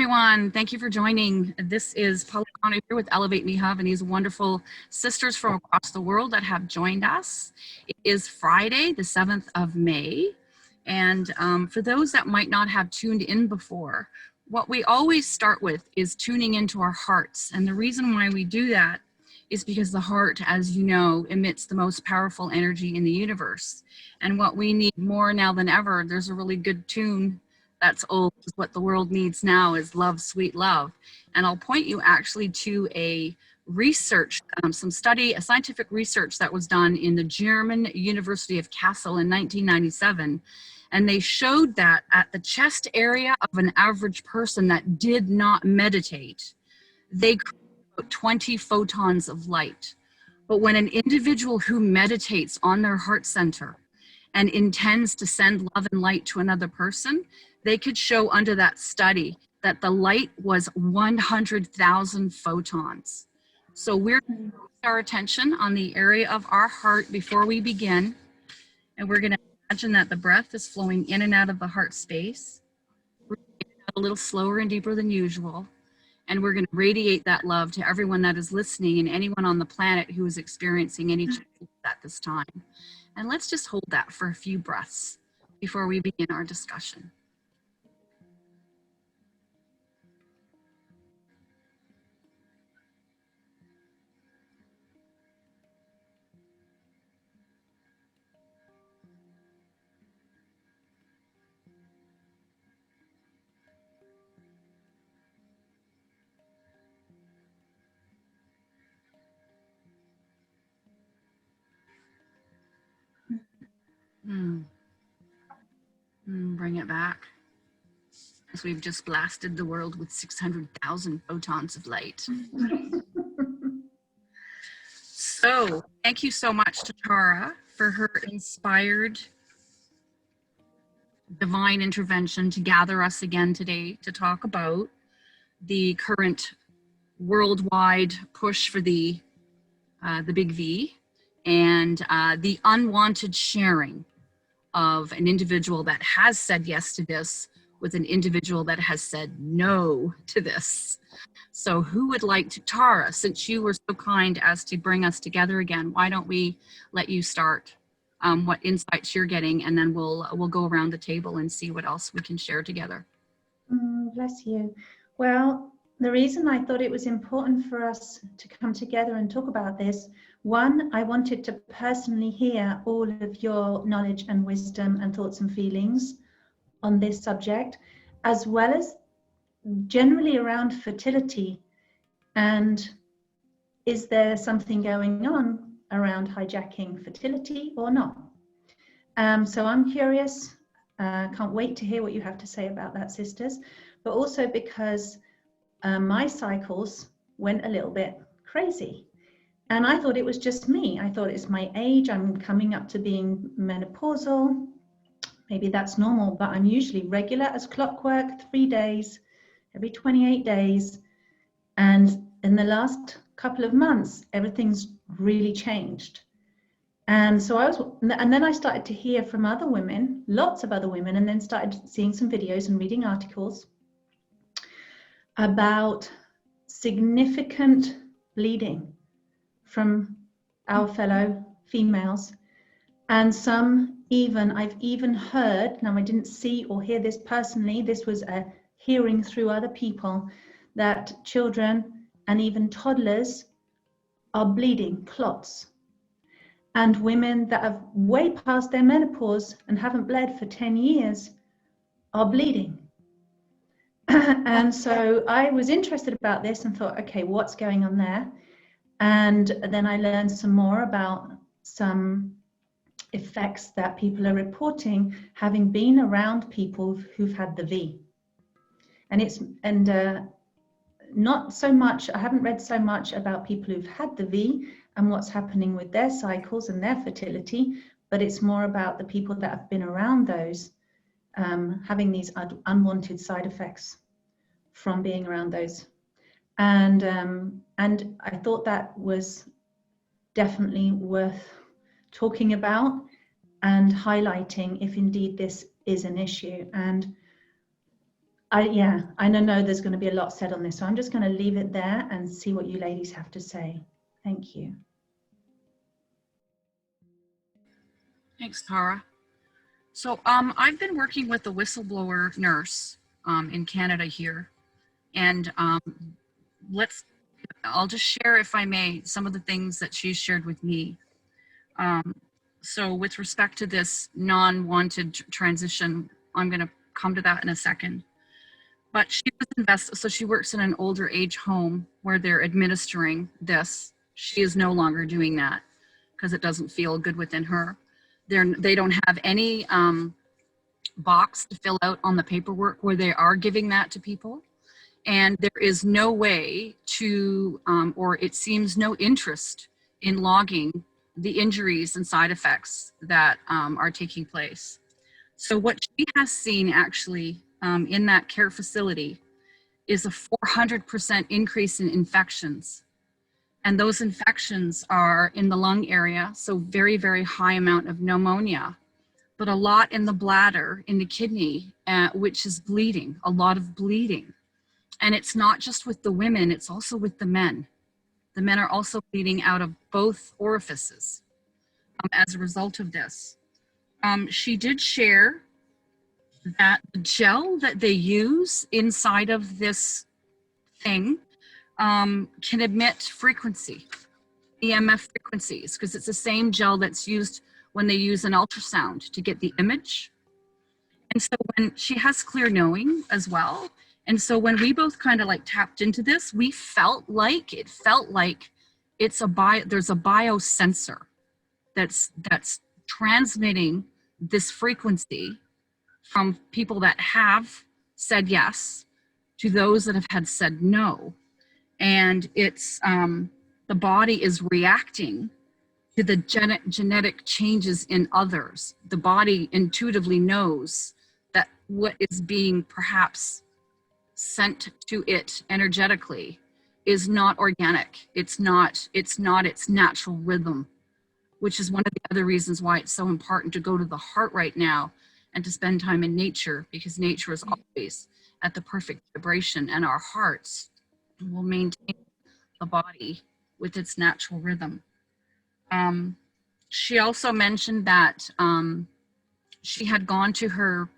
everyone. Thank you for joining. This is Paula here with ElevateMe Hub and these wonderful sisters from across the world that have joined us. It is Friday, the 7th of May. And for those that might not have tuned in before, what we always start with is tuning into our hearts. And the reason why we do that is because the heart, as you know, emits the most powerful energy in the universe. And what we need more now than ever, there's a really good tune that's old, what the world needs now is love, sweet love. And I'll point you actually to a research, a scientific research that was done in the German University of Kassel in 1997. And they showed that at the chest area of an average person that did not meditate, they create about 20 photons of light. But when an individual who meditates on their heart center and intends to send love and light to another person, they could show under that study that the light was 100,000 photons. So we're going to focus our attention on the area of our heart before we begin. And we're going to imagine that the breath is flowing in and out of the heart space. We're going to get a little slower and deeper than usual. And we're going to radiate that love to everyone that is listening and anyone on the planet who is experiencing any changes at this time. And let's just hold that for a few breaths before we begin our discussion. Bring it back. As we've just blasted the world with 600,000 photons of light. So thank you so much to Tara for her inspired divine intervention to gather us again today to talk about the current worldwide push for the big V and the unwanted sharing of an individual that has said yes to this with an individual that has said no to this. So who would like to, Tara, since you were so kind as to bring us together again, why don't we let you start what insights you're getting, and then we'll go around the table and see what else we can share together. Bless you. Well, the reason I thought it was important for us to come together and talk about this, one, I wanted to personally hear all of your knowledge and wisdom and thoughts and feelings on this subject, as well as generally around fertility. And is there something going on around hijacking fertility or not? So I'm curious, can't wait to hear what you have to say about that, sisters, but also because my cycles went a little bit crazy. And I thought it was just me. I thought it's my age. I'm coming up to being menopausal. Maybe that's normal, but I'm usually regular as clockwork, 3 days, every 28 days. And in the last couple of months, everything's really changed. And so and then I started to hear from other women, lots of other women, and then started seeing some videos and reading articles about significant bleeding from our fellow females. And I've even heard, now I didn't see or hear this personally, this was a hearing through other people, that children and even toddlers are bleeding clots. And women that have way past their menopause and haven't bled for 10 years are bleeding. And so I was interested about this and thought, okay, what's going on there? And then I learned some more about some effects that people are reporting, having been around people who've had the V. And not so much, I haven't read so much about people who've had the V and what's happening with their cycles and their fertility, but it's more about the people that have been around those having these unwanted side effects from being around those. And I thought that was definitely worth talking about and highlighting if indeed this is an issue. And Yeah, I know there's going to be a lot said on this, so I'm just going to leave it there and see what you ladies have to say. Thank you. Thanks, Tara. So I've been working with a whistleblower nurse in Canada here, and I'll just share, if I may, some of the things that she shared with me. So with respect to this non-wanted transition, I'm going to come to that in a second. But she was so she works in an older age home where they're administering this. She is no longer doing that because it doesn't feel good within her. They don't have any box to fill out on the paperwork where they are giving that to people. And there is no way to, or it seems no interest in logging the injuries and side effects that are taking place. So what she has seen actually in that care facility is a 400% increase in infections. And those infections are in the lung area, so very, very high amount of pneumonia, but a lot in the bladder, in the kidney, which is bleeding, a lot of bleeding. And it's not just with the women, it's also with the men. The men are also bleeding out of both orifices as a result of this. She did share that the gel that they use inside of this thing can emit frequency, EMF frequencies, because it's the same gel that's used when they use an ultrasound to get the image. And so when she has clear knowing as well, and so when we both kind of like tapped into this, it felt like there's a biosensor that's transmitting this frequency from people that have said yes to those that have had said no. And it's the body is reacting to the genetic changes in others. The body intuitively knows that what is being perhaps sent to it energetically is not organic. It's not its natural rhythm, which is one of the other reasons why it's so important to go to the heart right now and to spend time in nature, because nature is always at the perfect vibration, and our hearts will maintain the body with its natural rhythm. She also mentioned that she had gone to her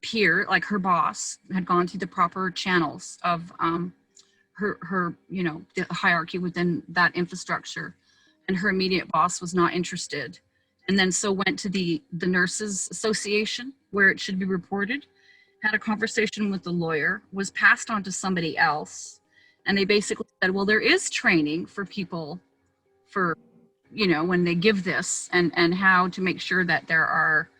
peer, like her boss, had gone through the proper channels of her the hierarchy within that infrastructure, and her immediate boss was not interested. And then so went to the Nurses Association where it should be reported, had a conversation with the lawyer, was passed on to somebody else. And they basically said, well, there is training for people for, when they give this and how to make sure that there are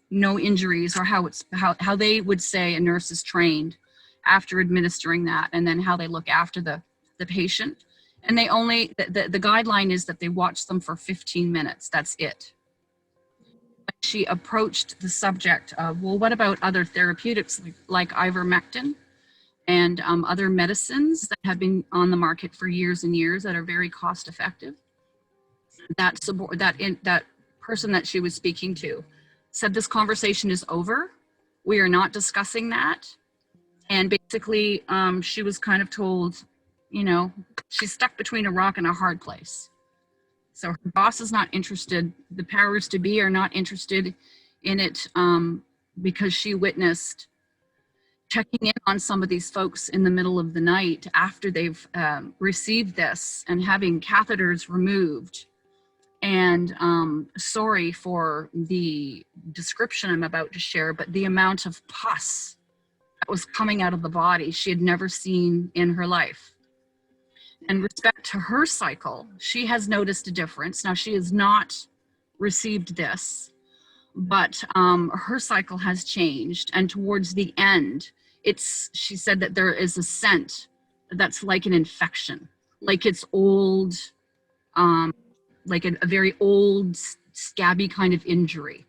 no injuries, or how they would say a nurse is trained after administering that, and then how they look after the patient. And they only, the guideline is that they watch them for 15 minutes. That's it. She approached the subject of, well, what about other therapeutics like ivermectin and other medicines that have been on the market for years and years that are very cost effective? That person that she was speaking to said, this conversation is over. We are not discussing that. And basically, she was kind of told, she's stuck between a rock and a hard place. So her boss is not interested. The powers to be are not interested in it because she witnessed checking in on some of these folks in the middle of the night after they've received this and having catheters removed. And sorry for the description I'm about to share, but the amount of pus that was coming out of the body she had never seen in her life. In respect to her cycle, she has noticed a difference. Now, she has not received this, but her cycle has changed. And towards the end, she said that there is a scent that's like an infection, like it's old, like a very old, scabby kind of injury.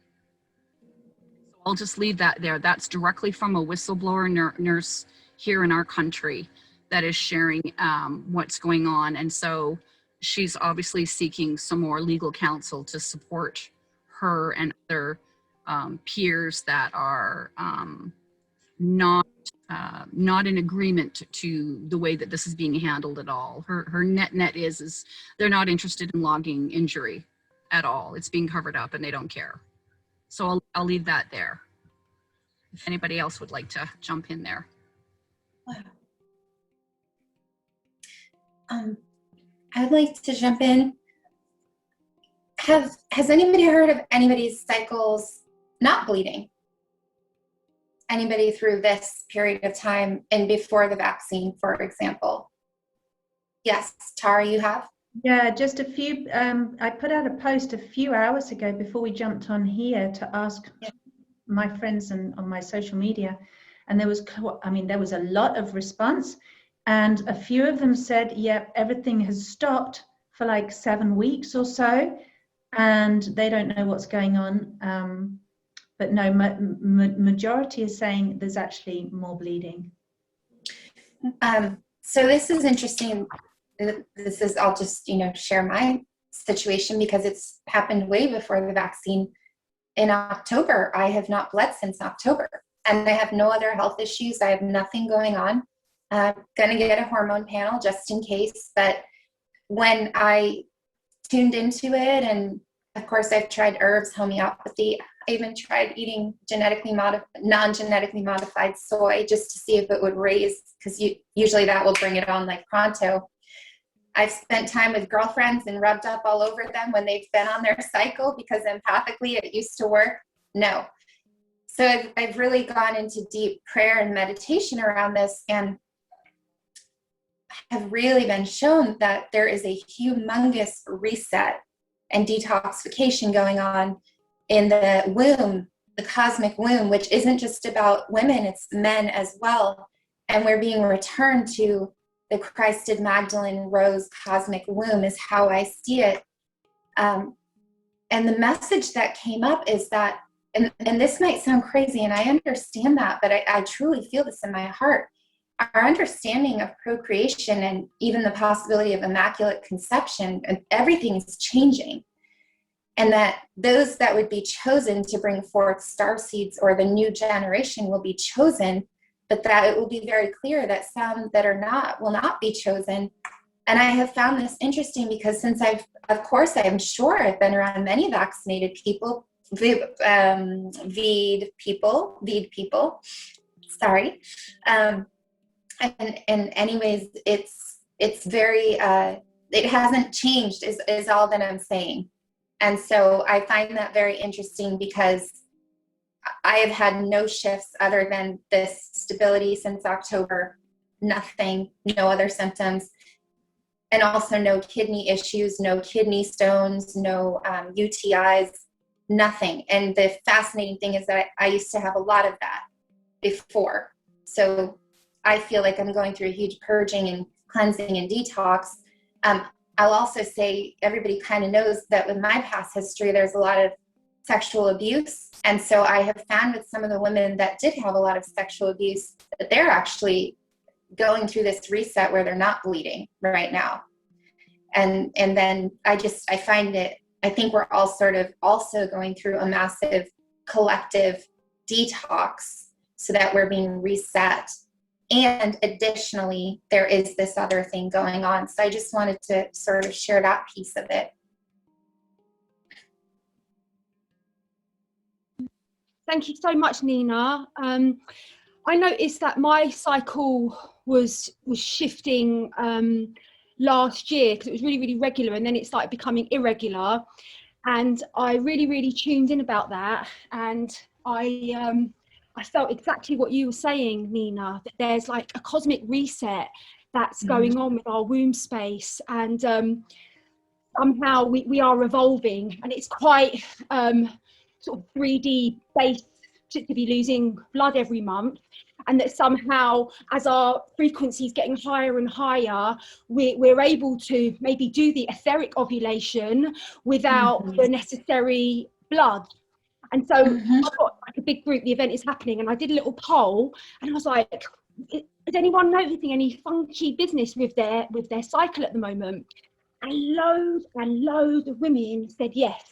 So I'll just leave that there. That's directly from a whistleblower nurse here in our country that is sharing what's going on. And so she's obviously seeking some more legal counsel to support her and other peers that are not not in agreement to the way that this is being handled at all. Her net is they're not interested in logging injury at all. It's being covered up and they don't care. So I'll leave that there. If anybody else would like to jump in there. I'd like to jump in. Has anybody heard of anybody's cycles not bleeding? Anybody through this period of time and before the vaccine, for example? Yes, Tara, you have? Yeah, just a few, I put out a post a few hours ago before we jumped on here to ask my friends and on my social media, and there was a lot of response, and a few of them said, yeah, everything has stopped for like 7 weeks or so, and they don't know what's going on. But no, majority is saying there's actually more bleeding. So this is interesting. I'll just, share my situation because it's happened way before the vaccine. In October, I have not bled since October, and I have no other health issues. I have nothing going on. Gonna get a hormone panel just in case. But when I tuned into it, and of course I've tried herbs, homeopathy, I even tried eating non-genetically modified soy just to see if it would raise, because usually that will bring it on like pronto. I've spent time with girlfriends and rubbed up all over them when they've been on their cycle because empathically it used to work. No. So I've really gone into deep prayer and meditation around this, and have really been shown that there is a humongous reset and detoxification going on in the womb, the cosmic womb, which isn't just about women, it's men as well. And we're being returned to the Christed Magdalene Rose cosmic womb is how I see it. And the message that came up is that, and this might sound crazy, and I understand that, but I truly feel this in my heart. Our understanding of procreation and even the possibility of immaculate conception, and everything is changing. And that those that would be chosen to bring forth star seeds or the new generation will be chosen, but that it will be very clear that some that are not will not be chosen. And I have found this interesting because since I'm sure I've been around many vaccinated people, VED people, sorry. And anyways, it's very, it hasn't changed is all that I'm saying. And so I find that very interesting because I have had no shifts other than this stability since October, nothing, no other symptoms, and also no kidney issues, no kidney stones, no UTIs, nothing. And the fascinating thing is that I used to have a lot of that before. So I feel like I'm going through a huge purging and cleansing and detox. I'll also say everybody kind of knows that with my past history, there's a lot of sexual abuse. And so I have found with some of the women that did have a lot of sexual abuse that they're actually going through this reset where they're not bleeding right now. And then I find it, I think we're all sort of also going through a massive collective detox so that we're being reset. And additionally, there is this other thing going on. So I just wanted to sort of share that piece of it. Thank you so much, Nina. I noticed that my cycle was shifting last year because it was really, really regular, and then it started becoming irregular. And I really tuned in about that. And I felt exactly what you were saying, Nina, that there's like a cosmic reset that's going on with our womb space. And somehow we are evolving, and it's quite sort of 3D based to be losing blood every month. And that somehow, as our frequency is getting higher and higher, we're able to maybe do the etheric ovulation without the necessary blood. And so I've got like a big group, the event is happening, and I did a little poll, and I was like, is anyone noticing any funky business with their cycle at the moment? And loads of women said yes.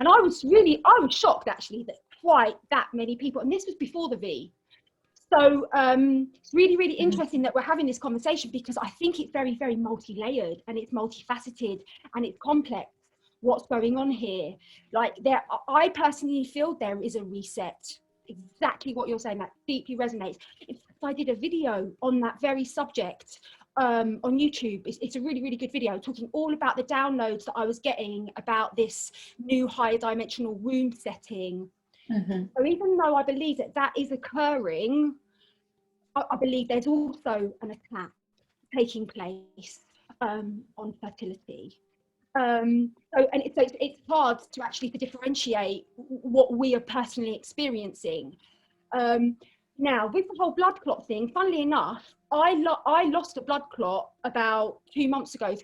And I was shocked actually that quite that many people, and this was before the V. So it's really, really interesting that we're having this conversation, because I think it's very, very multi-layered, and it's multifaceted, and it's complex what's going on here. Like I personally feel there is a reset. Exactly what you're saying, that deeply resonates. In fact, I did a video on that very subject on YouTube. It's a really, really good video, talking all about the downloads that I was getting about this new higher dimensional womb setting. So even though I believe that that is occurring, I believe there's also an attack taking place on fertility. It's hard to actually differentiate what we are personally experiencing. Now, with the whole blood clot thing, funnily enough, I lost a blood clot about 3 months ago,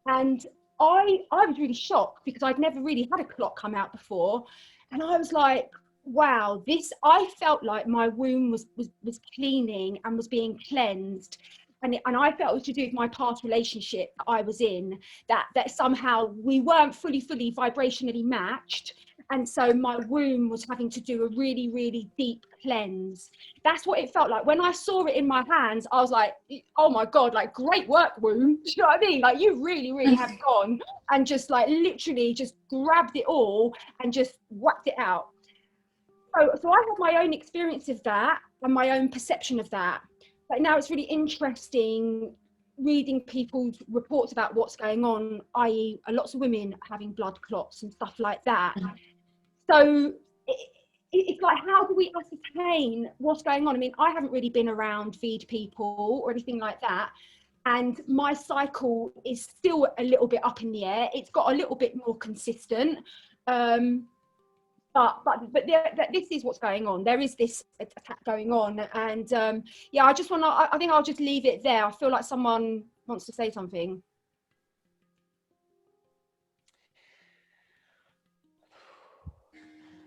and I was really shocked, because I'd never really had a clot come out before, and I was like, wow, I felt like my womb was cleaning and was being cleansed. And I felt it was to do with my past relationship I was in, that somehow we weren't fully vibrationally matched. And so my womb was having to do a really, really deep cleanse. That's what it felt like. When I saw it in my hands, I was like, oh my God, like, great work, womb. Do you know what I mean? Like, you really, really have gone and just like literally just grabbed it all and just whacked it out. So I have my own experience of that and my own perception of that. But now it's really interesting reading people's reports about what's going on, i.e. lots of women having blood clots and stuff like that. So it's like, how do we ascertain what's going on? I mean, I haven't really been around VED people or anything like that. And my cycle is still a little bit up in the air. It's got a little bit more consistent. But this is what's going on. There is this attack going on, and yeah, I think I'll just leave it there. I feel like someone wants to say something.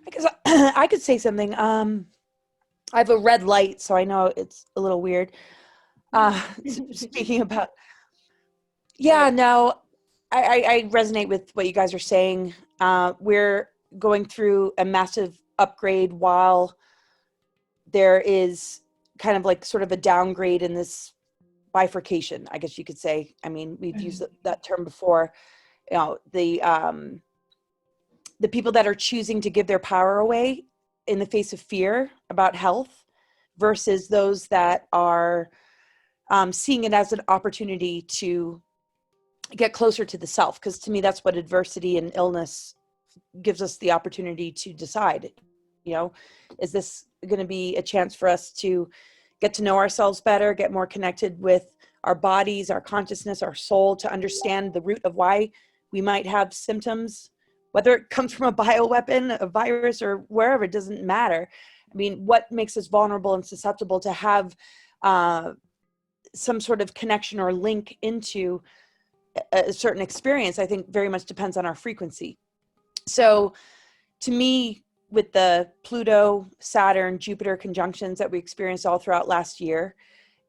I guess I could say something. I have a red light, so I know it's a little weird. Speaking about, yeah, no, I resonate with what you guys are saying. We're going through a massive upgrade while there is kind of like sort of a downgrade in this bifurcation, I guess you could say. I mean, we've used that term before. You know, the people that are choosing to give their power away in the face of fear about health versus those that are seeing it as an opportunity to get closer to the self. Because to me, that's what adversity and illness gives us the opportunity to decide. You know, is this going to be a chance for us to get to know ourselves better, get more connected with our bodies, our consciousness, our soul, to understand the root of why we might have symptoms, whether it comes from a bioweapon, a virus, or wherever, it doesn't matter. I mean, what makes us vulnerable and susceptible to have some sort of connection or link into a certain experience, I think very much depends on our frequency. So to me, with the Pluto, Saturn, Jupiter conjunctions that we experienced all throughout last year,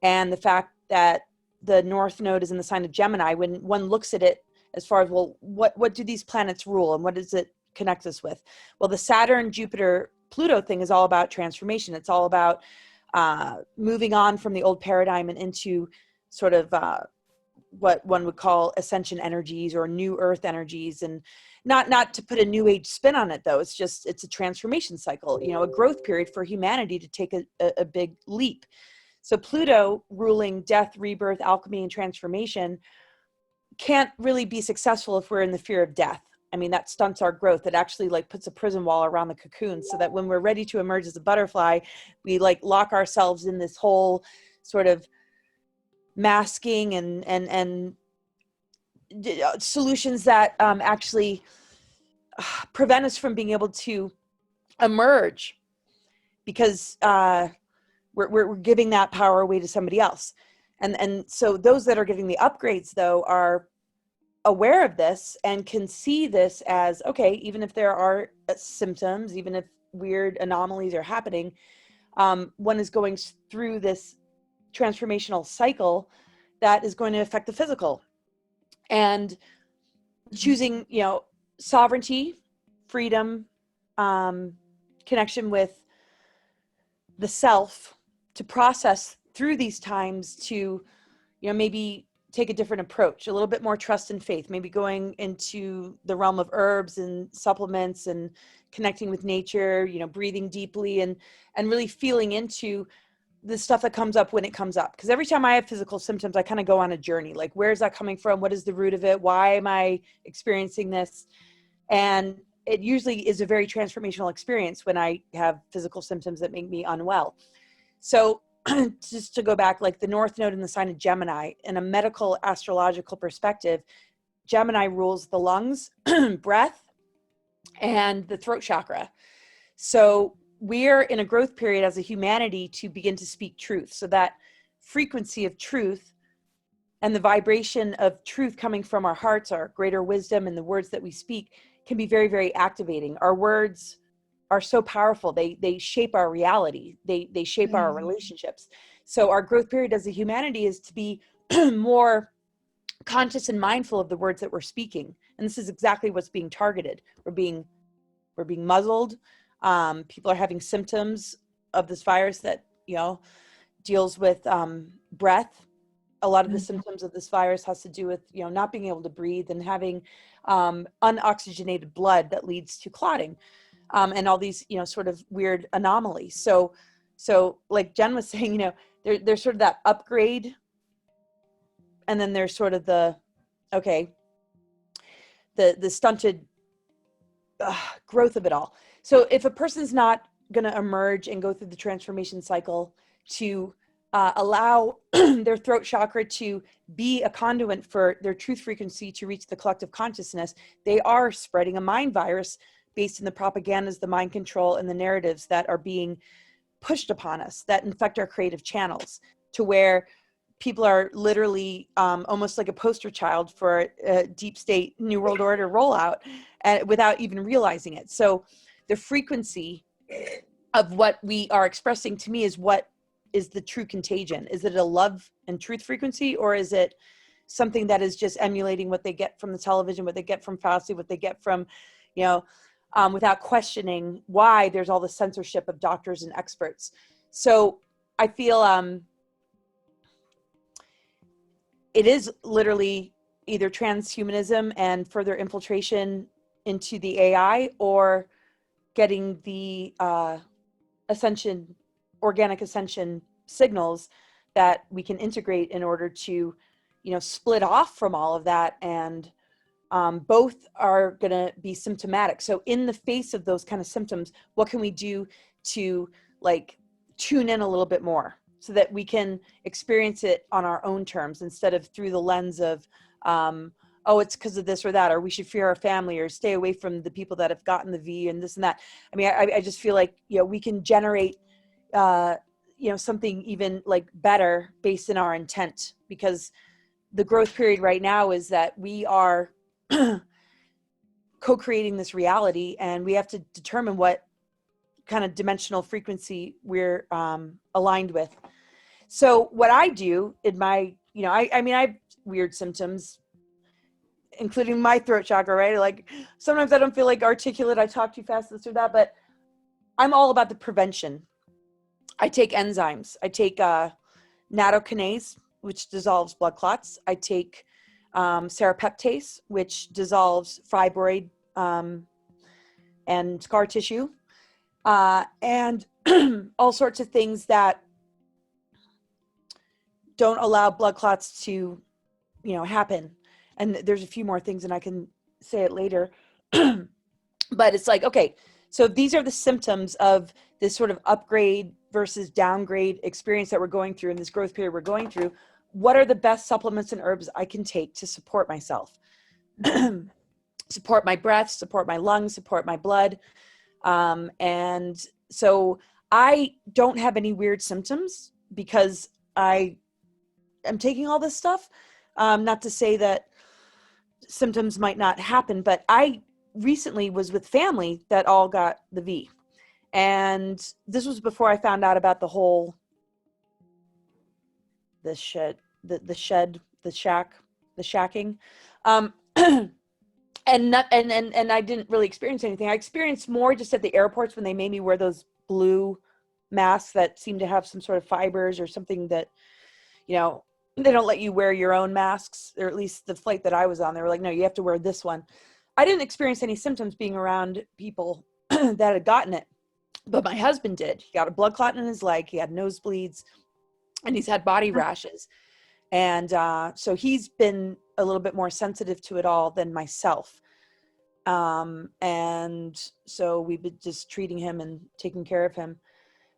and the fact that the North Node is in the sign of Gemini, when one looks at it as far as, well, what do these planets rule and what does it connect us with? Well, the Saturn, Jupiter, Pluto thing is all about transformation. It's all about moving on from the old paradigm and into sort of what one would call ascension energies or new earth energies. And not to put a new age spin on it, though. It's a transformation cycle, you know, a growth period for humanity to take a big leap. So Pluto, ruling death, rebirth, alchemy, and transformation, can't really be successful if we're in the fear of death. I mean, that stunts our growth. It actually like puts a prison wall around the cocoon, so that when we're ready to emerge as a butterfly, we like lock ourselves in this whole sort of masking and solutions that actually prevent us from being able to emerge, because we're giving that power away to somebody else. And so those that are getting the upgrades, though, are aware of this and can see this as, okay, even if there are symptoms, even if weird anomalies are happening, one is going through this transformational cycle that is going to affect the physical. And choosing, you know, sovereignty, freedom, connection with the self to process through these times, to, maybe take a different approach, a little bit more trust and faith, maybe going into the realm of herbs and supplements and connecting with nature, breathing deeply and really feeling into the stuff that comes up when it comes up. Because every time I have physical symptoms, I kind of go on a journey. Like, where's that coming from? What is the root of it? Why am I experiencing this? And it usually is a very transformational experience when I have physical symptoms that make me unwell. So just to go back, like the North Node in the sign of Gemini, in a medical astrological perspective, Gemini rules the lungs, breath, and the throat chakra. So we're in a growth period as a humanity to begin to speak truth. So that frequency of truth and the vibration of truth coming from our hearts, our greater wisdom, and the words that we speak can be very, very activating. Our words are so powerful. They shape our reality. They shape our relationships. So our growth period as a humanity is to be more conscious and mindful of the words that we're speaking. And this is exactly what's being targeted. We're being muzzled. People are having symptoms of this virus that, deals with breath. A lot of the symptoms of this virus has to do with, not being able to breathe and having unoxygenated blood that leads to clotting. And all these, sort of weird anomalies. So like Jen was saying, there's sort of that upgrade, and then there's sort of the stunted growth of it all. So if a person's not going to emerge and go through the transformation cycle to allow their throat chakra to be a conduit for their truth frequency to reach the collective consciousness, they are spreading a mind virus based in the propagandas, the mind control, and the narratives that are being pushed upon us that infect our creative channels, to where people are literally almost like a poster child for a deep state New World Order rollout without even realizing it. So the frequency of what we are expressing, to me, is what is the true contagion. Is it a love and truth frequency, or is it something that is just emulating what they get from the television, what they get from Fauci, what they get from, without questioning why there's all the censorship of doctors and experts. So I feel it is literally either transhumanism and further infiltration into the AI, or getting the organic ascension signals that we can integrate in order to, split off from all of that. And both are going to be symptomatic. So in the face of those kind of symptoms, what can we do to tune in a little bit more so that we can experience it on our own terms, instead of through the lens of, it's because of this or that, or we should fear our family, or stay away from the people that have gotten the V and this and that. I mean, I just feel like, we can generate, something even better based in our intent, because the growth period right now is that we are co-creating this reality, and we have to determine what kind of dimensional frequency we're aligned with. So what I do in my, I have weird symptoms, including my throat chakra, right? Like sometimes I don't feel articulate, I talk too fast, this or that, but I'm all about the prevention. I take enzymes. I take nattokinase, which dissolves blood clots. I take serapeptase, which dissolves fibroid and scar tissue, and all sorts of things that don't allow blood clots to, happen. And there's a few more things, and I can say it later. But it's okay, so these are the symptoms of this sort of upgrade versus downgrade experience that we're going through in this growth period we're going through. What are the best supplements and herbs I can take to support myself? Support my breath, support my lungs, support my blood. And so I don't have any weird symptoms because I am taking all this stuff. Not to say that symptoms might not happen, but I recently was with family that all got the V. And this was before I found out about the whole, the shacking. And I didn't really experience anything. I experienced more just at the airports when they made me wear those blue masks that seem to have some sort of fibers or something that, you know, they don't let you wear your own masks, or at least the flight that I was on, they were like, no, you have to wear this one. I didn't experience any symptoms being around people that had gotten it, but my husband did. He got a blood clot in his leg, he had nosebleeds, and he's had body rashes. And so he's been a little bit more sensitive to it all than myself. And so we've been just treating him and taking care of him.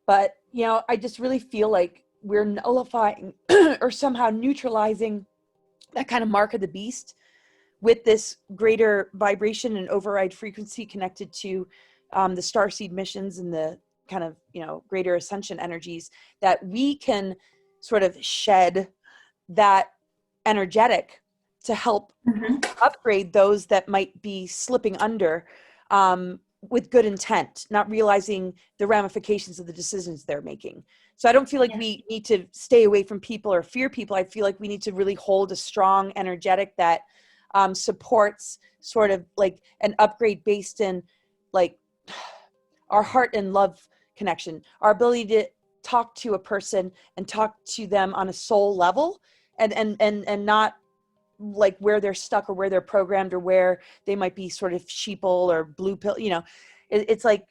But, you know, I just really feel like we're nullifying or somehow neutralizing that kind of mark of the beast with this greater vibration and override frequency connected to the starseed missions and the kind of, you know, greater ascension energies, that we can sort of shed that energetic to help upgrade those that might be slipping under with good intent, not realizing the ramifications of the decisions they're making. So I don't feel like we need to stay away from people or fear people. I feel like we need to really hold a strong energetic that supports sort of like an upgrade based in like our heart and love connection, our ability to talk to a person and talk to them on a soul level, and not like where they're stuck or where they're programmed or where they might be sort of sheeple or blue pill, you know. It's like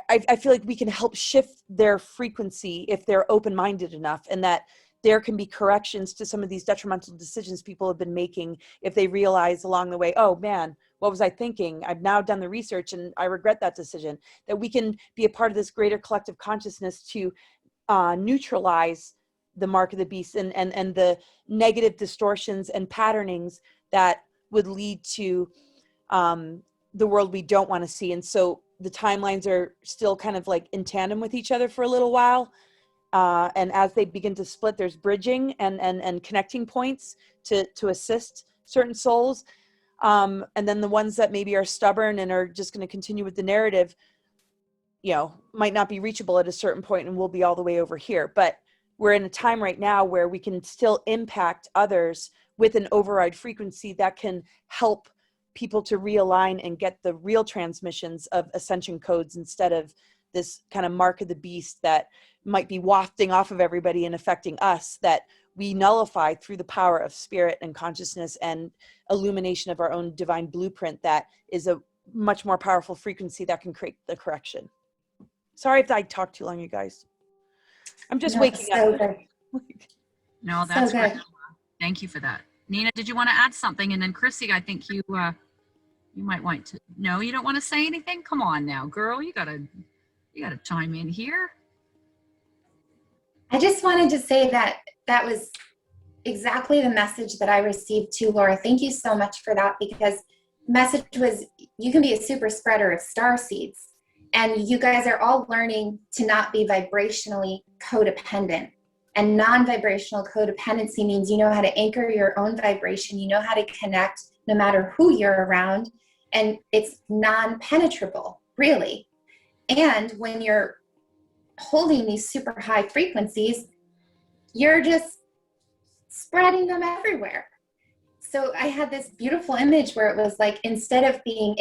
I feel like we can help shift their frequency if they're open-minded enough, and that there can be corrections to some of these detrimental decisions people have been making if they realize along the way, oh man, what was I thinking? I've now done the research and I regret that decision. That we can be a part of this greater collective consciousness to neutralize the mark of the beast and the negative distortions and patternings that would lead to the world we don't want to see. And so the timelines are still kind of like in tandem with each other for a little while. And as they begin to split, there's bridging and connecting points to assist certain souls. And then the ones that maybe are stubborn and are just going to continue with the narrative, you know, might not be reachable at a certain point and we'll be all the way over here. But we're in a time right now where we can still impact others with an override frequency that can help people to realign and get the real transmissions of ascension codes instead of this kind of mark of the beast that might be wafting off of everybody and affecting us, that we nullify through the power of spirit and consciousness and illumination of our own divine blueprint. That is a much more powerful frequency that can create the correction. Sorry if I talked too long, you guys. I'm just waking up. Good. No, that's so great. good. Thank you for that. Nina, did you want to add something? And then Chrissy, I think you might want to. No, you don't want to say anything? Come on now, girl. You gotta chime in here. I just wanted to say that that was exactly the message that I received too, Laura. Thank you so much for that, because the message was you can be a super spreader of star seeds, and you guys are all learning to not be vibrationally codependent. And non-vibrational codependency means you know how to anchor your own vibration, you know how to connect no matter who you're around, and it's non-penetrable, really. And when you're holding these super high frequencies, you're just spreading them everywhere. So I had this beautiful image where it was like, instead of being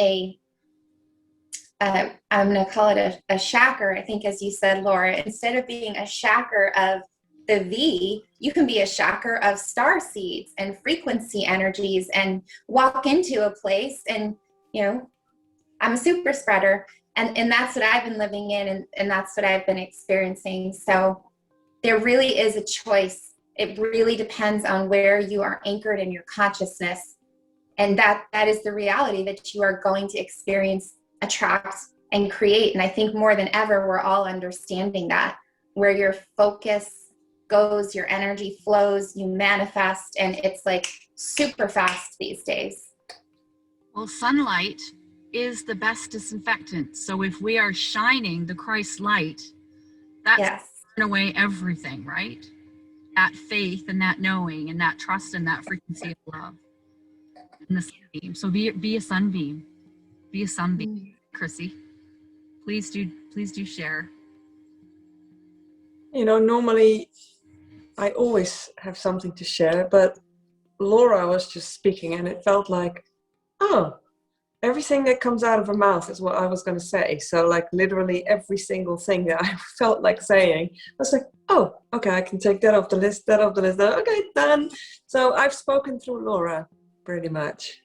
I'm going to call it a shacker, I think, as you said, Laura, instead of being a shacker of the V, you can be a shacker of star seeds and frequency energies and walk into a place and, you know, I'm a super spreader. And that's what I've been living in, and that's what I've been experiencing. So there really is a choice. It really depends on where you are anchored in your consciousness. And that is the reality that you are going to experience, attract, and create. And I think more than ever, we're all understanding that. Where your focus goes, your energy flows, you manifest, and it's like super fast these days. Well, sunlight is the best disinfectant. So if we are shining the Christ light, that's taking away everything, right? That faith and that knowing and that trust and that frequency of love. And the sunbeam. So be a sunbeam. Be a sunbeam. Chrissy, please do share. You know, normally I always have something to share, but Laura was just speaking and it felt like, oh, everything that comes out of her mouth is what I was going to say. So like literally every single thing that I felt like saying, I was like, oh, okay, I can take that off the list, that off the list. Okay, done. So I've spoken through Laura, pretty much.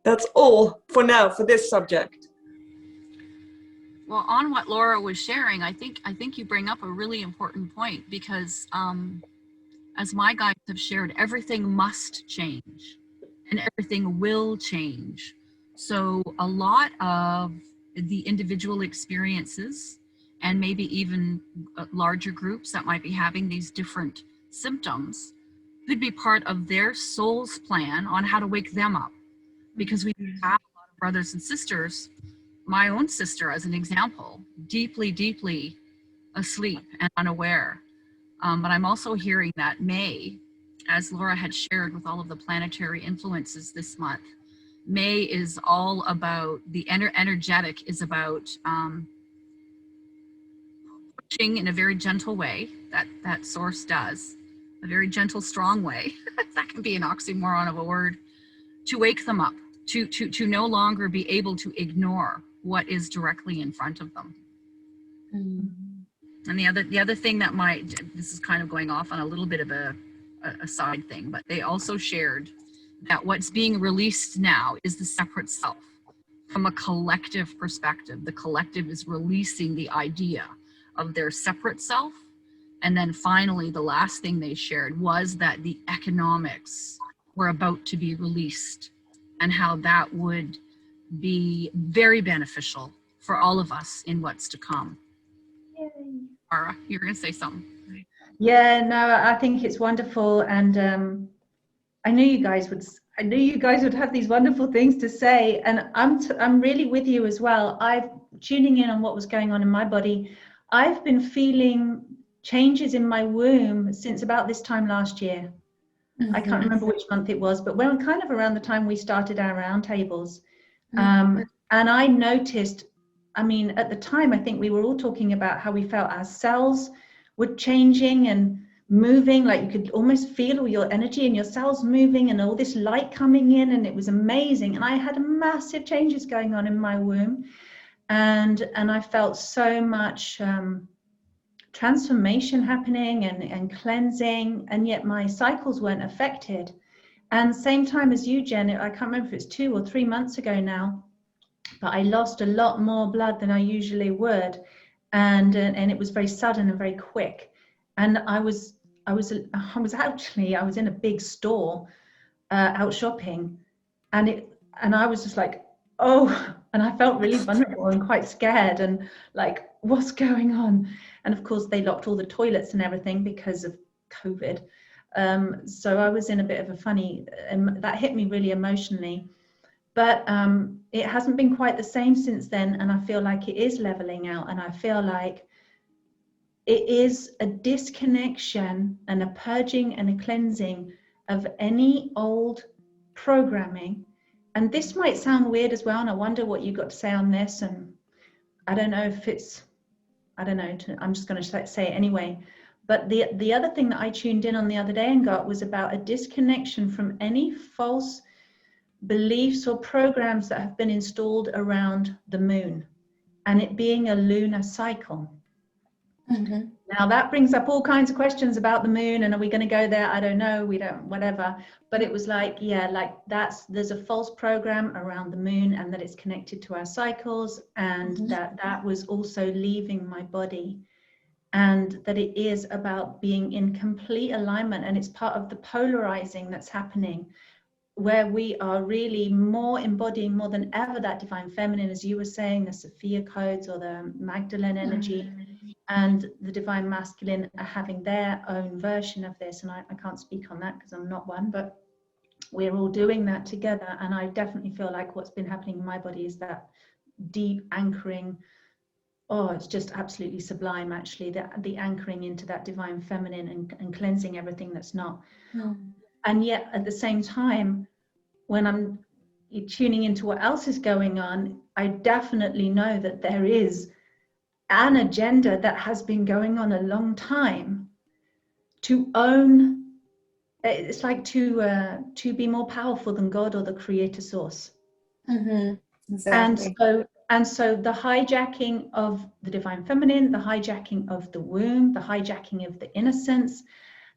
That's all for now for this subject. Well, on what Laura was sharing, I think you bring up a really important point, because as my guides have shared, everything must change and everything will change. So a lot of the individual experiences, and maybe even larger groups that might be having these different symptoms, could be part of their soul's plan on how to wake them up. Because we have a lot of brothers and sisters, my own sister as an example, deeply, deeply asleep and unaware. But I'm also hearing that May, as Laura had shared with all of the planetary influences this month, May is all about, the energetic is about pushing in a very gentle way, that source does, a very gentle, strong way. That can be an oxymoron of a word, to wake them up, to no longer be able to ignore what is directly in front of them. And the other thing that this is kind of going off on a little bit of a side thing, but they also shared that what's being released now is the separate self. From a collective perspective, the collective is releasing the idea of their separate self. And then finally, the last thing they shared was that the economics were about to be released, and how that would be very beneficial for all of us in what's to come. Yay. Ara, you're going to say something. Yeah, no, I think it's wonderful, and I knew you guys would have these wonderful things to say, and I'm really with you as well. I'm tuning in on what was going on in my body. I've been feeling changes in my womb since about this time last year. I can't remember which month it was, but when kind of around the time we started our roundtables, and I noticed, I mean, at the time, I think we were all talking about how we felt our cells were changing and moving, like you could almost feel all your energy in your cells moving and all this light coming in, and it was amazing. And I had massive changes going on in my womb, and I felt so much transformation happening and cleansing, and yet my cycles weren't affected. And same time as you, Jen, I can't remember if it's 2 or 3 months ago now, but I lost a lot more blood than I usually would, and it was very sudden and very quick. And I was in a big store out shopping, and I was just like, oh, and I felt really vulnerable and quite scared and like, what's going on? And of course they locked all the toilets and everything because of COVID. So I was in a bit of a funny, that hit me really emotionally, but it hasn't been quite the same since then. And I feel like it is leveling out, and I feel like it is a disconnection and a purging and a cleansing of any old programming. And this might sound weird as well, and I wonder what you got to say on this. And I don't know if it's, I don't know, I'm just going to say it anyway. But the other thing that I tuned in on the other day and got was about a disconnection from any false beliefs or programs that have been installed around the moon and it being a lunar cycle. Now that brings up all kinds of questions about the moon, and are we going to go there? I don't know, we don't, whatever. But it was like, yeah, like there's a false program around the moon, and that it's connected to our cycles, and that was also leaving my body, and that it is about being in complete alignment, and it's part of the polarizing that's happening, where we are really more embodying more than ever that divine feminine, as you were saying, the Sophia codes or the Magdalene energy, and the divine masculine are having their own version of this. And I can't speak on that because I'm not one, but we're all doing that together. And I definitely feel like what's been happening in my body is that deep anchoring. Oh, it's just absolutely sublime, actually, the anchoring into that divine feminine and cleansing everything that's not. And yet at the same time, when I'm tuning into what else is going on, I definitely know that there is an agenda that has been going on a long time to own it's like to be more powerful than God or the creator source. Exactly. And so the hijacking of the divine feminine, the hijacking of the womb, the hijacking of the innocence,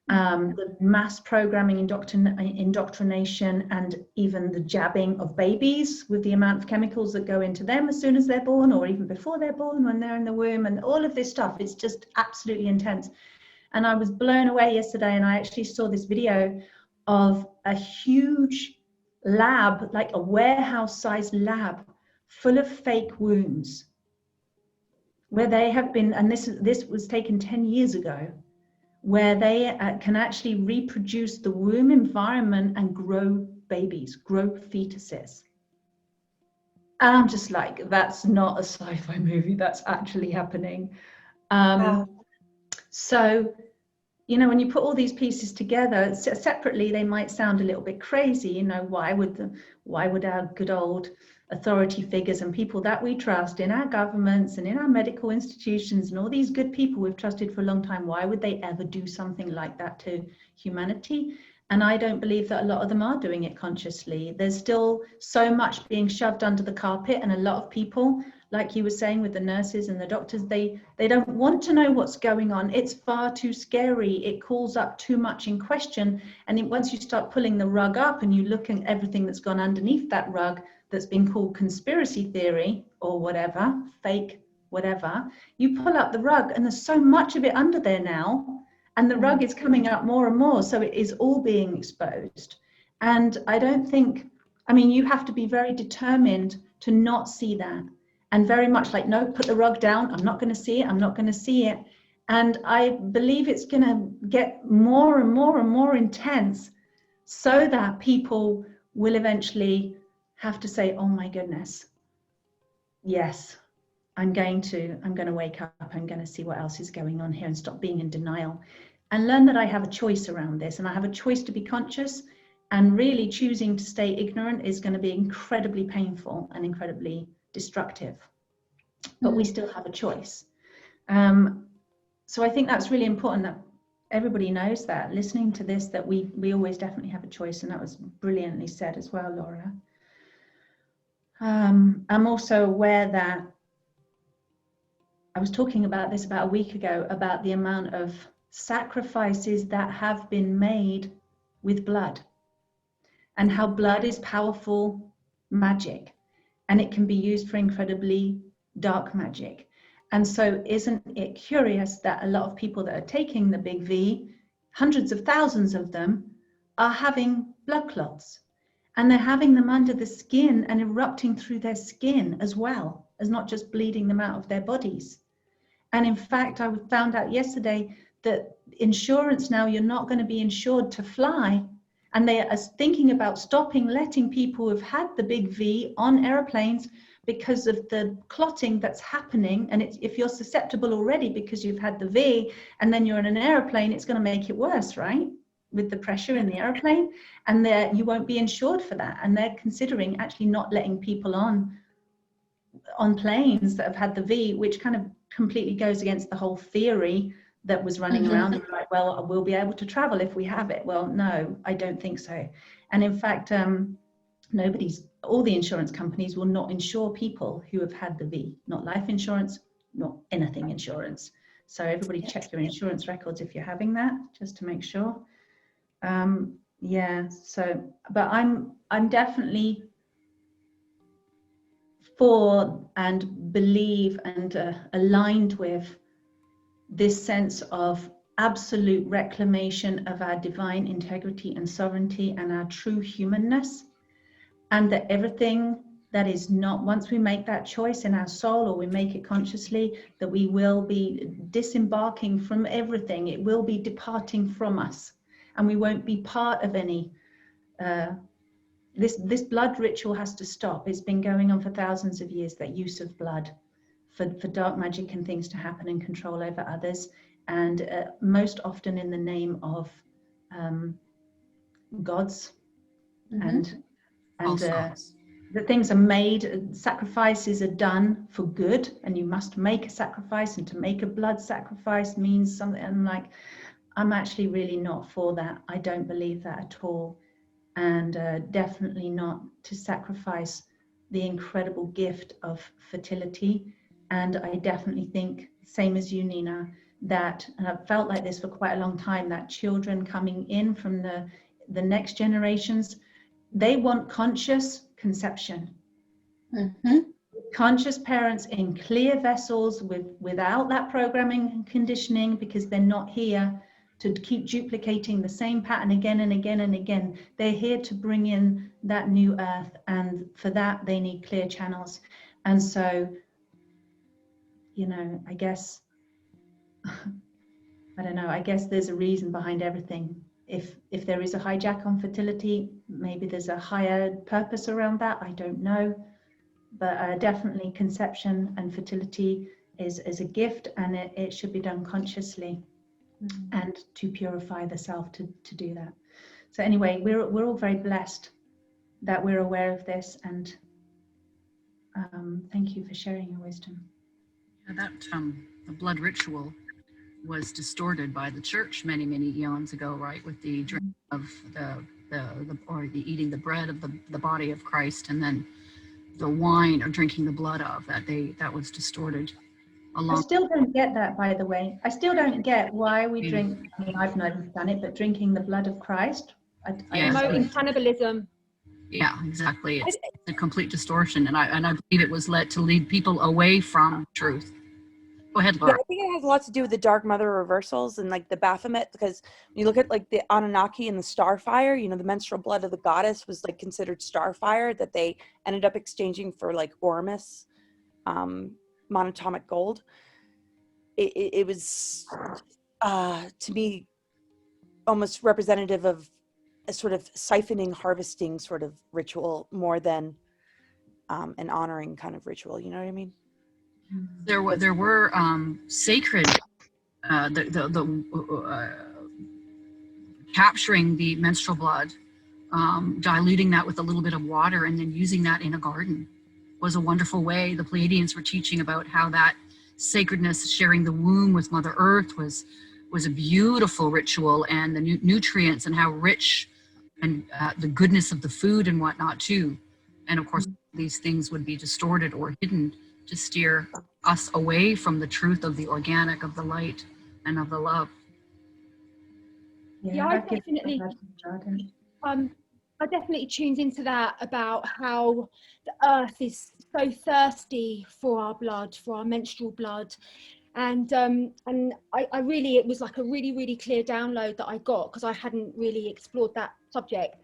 the mass programming, indoctrination, and even the jabbing of babies with the amount of chemicals that go into them as soon as they're born, or even before they're born, when they're in the womb, and all of this stuff, it's just absolutely intense. And I was blown away yesterday, and I actually saw this video of a huge lab, like a warehouse-sized lab, full of fake wombs, where they have been, and this was taken 10 years ago, where they can actually reproduce the womb environment and grow babies, grow fetuses. And I'm just like, that's not a sci-fi movie, that's actually happening. Wow. So, you know, when you put all these pieces together separately, they might sound a little bit crazy. You know, why would our good old authority figures and people that we trust in our governments and in our medical institutions and all these good people we've trusted for a long time, why would they ever do something like that to humanity? And I don't believe that a lot of them are doing it consciously. There's still so much being shoved under the carpet, and a lot of people, like you were saying with the nurses and the doctors, they don't want to know what's going on. It's far too scary. It calls up too much in question. And then once you start pulling the rug up and you look at everything that's gone underneath that rug, that's been called conspiracy theory or whatever, fake, whatever, you pull up the rug and there's so much of it under there now, and the rug is coming up more and more, so it is all being exposed. And I don't think, I mean, you have to be very determined to not see that, and very much like, no, put the rug down, I'm not going to see it, I'm not going to see it. And I believe it's going to get more and more and more intense, so that people will eventually have to say, oh my goodness, yes, I'm going to wake up, I'm going to see what else is going on here, and stop being in denial and learn that I have a choice around this, and I have a choice to be conscious. And really choosing to stay ignorant is going to be incredibly painful and incredibly destructive, but we still have a choice. So I think that's really important that everybody knows that, listening to this, that we always definitely have a choice. And that was brilliantly said as well, Laura. I'm also aware that I was talking about this about a week ago, about the amount of sacrifices that have been made with blood, and how blood is powerful magic, and it can be used for incredibly dark magic. And so isn't it curious that a lot of people that are taking the big V, hundreds of thousands of them, are having blood clots, and they're having them under the skin and erupting through their skin as well as not just bleeding them out of their bodies. And in fact, I found out yesterday that insurance now, you're not going to be insured to fly. And they are thinking about stopping letting people who've had the big V on airplanes because of the clotting that's happening. And if you're susceptible already because you've had the V, and then you're in an airplane, it's going to make it worse, right? With the pressure in the airplane, and you won't be insured for that. And they're considering actually not letting people on planes that have had the V, which kind of completely goes against the whole theory that was running around. Like, well, we'll be able to travel if we have it. Well, no, I don't think so. And in fact, all the insurance companies will not insure people who have had the V, not life insurance, not anything insurance. So everybody check your insurance records if you're having that, just to make sure. Yeah, so, but I'm definitely for and believe and aligned with this sense of absolute reclamation of our divine integrity and sovereignty and our true humanness, and that everything that is not, once we make that choice in our soul, or we make it consciously, that we will be disembarking from everything. It will be departing from us, and we won't be part of any this blood ritual has to stop. It's been going on for thousands of years, that use of blood for dark magic and things to happen and control over others, and most often in the name of gods. And the things are made, sacrifices are done for good, and you must make a sacrifice, and to make a blood sacrifice means something. And like, I'm actually really not for that. I don't believe that at all. And definitely not to sacrifice the incredible gift of fertility. And I definitely think, same as you, Nina, that, and I've felt like this for quite a long time, that children coming in from the next generations, they want conscious conception. Mm-hmm. Conscious parents in clear vessels without that programming and conditioning, because they're not here to keep duplicating the same pattern again and again and again. They're here to bring in that new earth, and for that they need clear channels. And so, you know, I guess I don't know, I guess there's a reason behind everything. If there is a hijack on fertility, maybe there's a higher purpose around that, I don't know. But definitely conception and fertility is a gift, and it should be done consciously. And to purify the self to do that. So anyway, we're all very blessed that we're aware of this, and thank you for sharing your wisdom. Yeah, that the blood ritual was distorted by the church many eons ago, right? With the drink of the eating the bread of the body of Christ, and then the wine or drinking the blood of that was distorted. I still don't get that, by the way. I still don't get why we drink. I mean, I've never done it, but drinking the blood of Christ. Promoting cannibalism. Yeah, exactly. It's a complete distortion, and I believe it was to lead people away from truth. Go ahead, Laura. Yeah, I think it has a lot to do with the Dark Mother reversals and like the Baphomet, because when you look at like the Anunnaki and the starfire, you know, the menstrual blood of the goddess was like considered starfire that they ended up exchanging for like Ormus, monatomic gold. It was to me almost representative of a sort of siphoning, harvesting sort of ritual more than an honoring kind of ritual. You know what I mean? There were sacred capturing the menstrual blood, diluting that with a little bit of water, and then using that in a garden was a wonderful way. The Pleiadians were teaching about how that sacredness, sharing the womb with Mother Earth, was a beautiful ritual, and the nutrients and how rich and the goodness of the food and whatnot too. And of course, these things would be distorted or hidden to steer us away from the truth of the organic, of the light, and of the love. Yeah, I definitely tuned into that, about how the earth is so thirsty for our blood, for our menstrual blood. And I really, it was like a really clear download that I got, because I hadn't really explored that subject.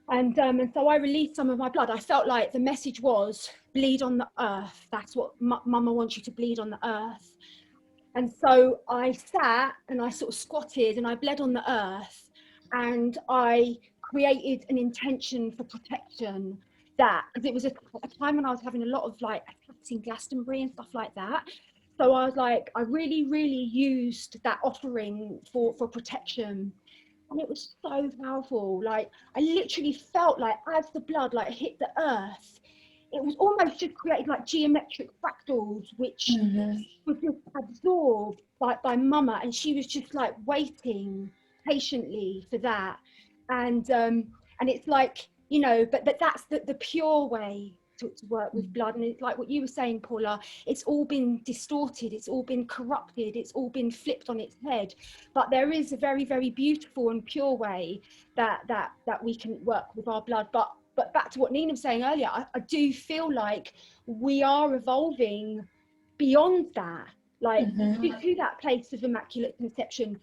And so I released some of my blood. I felt like the message was, bleed on the earth. That's what Mama wants you to bleed on the earth. And so I sat and I sort of squatted and I bled on the earth, and I created an intention for protection, that, because it was a time when I was having a lot of like attacks in Glastonbury and stuff like that. So I was like, I really used that offering for protection. And it was so powerful. Like, I literally felt like as the blood like hit the earth, it was almost just created like geometric fractals, which were just absorbed by Mama, and she was just like waiting patiently for that. And it's like, you know, but that's the pure way to work with blood. And it's like what you were saying, Paula, it's all been distorted, it's all been corrupted, it's all been flipped on its head. But there is a very beautiful and pure way that we can work with our blood. But back to what Nina was saying earlier, I do feel like we are evolving beyond that, like to that place of immaculate conception.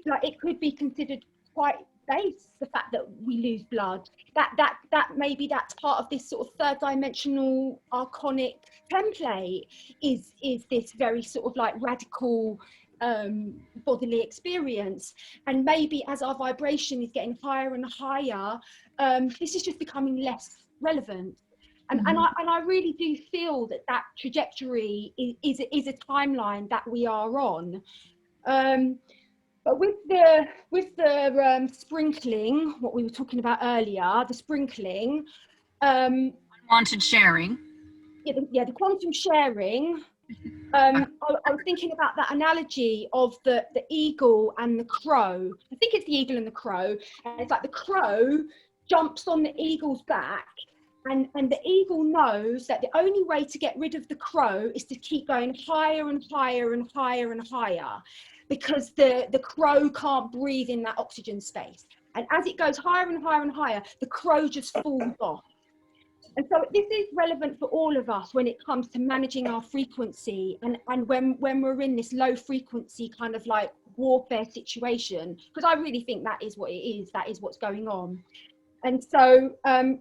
Like, it could be considered quite base, the fact that we lose blood, that maybe that's part of this sort of third dimensional archonic template, is this very sort of like radical bodily experience. And maybe as our vibration is getting higher and higher, this is just becoming less relevant. And I really do feel that trajectory is a timeline that we are on. But with the sprinkling, what we were talking about earlier, the sprinkling, Unwanted sharing. Yeah, the quantum sharing. I was thinking about that analogy of the eagle and the crow. I think it's the eagle and the crow. And it's like the crow jumps on the eagle's back, and the eagle knows that the only way to get rid of the crow is to keep going higher and higher and higher and higher, because the crow can't breathe in that oxygen space. And as it goes higher and higher and higher, the crow just falls off. And so this is relevant for all of us when it comes to managing our frequency, and when we're in this low frequency kind of like warfare situation, because I really think that is what it is, that is what's going on. And so,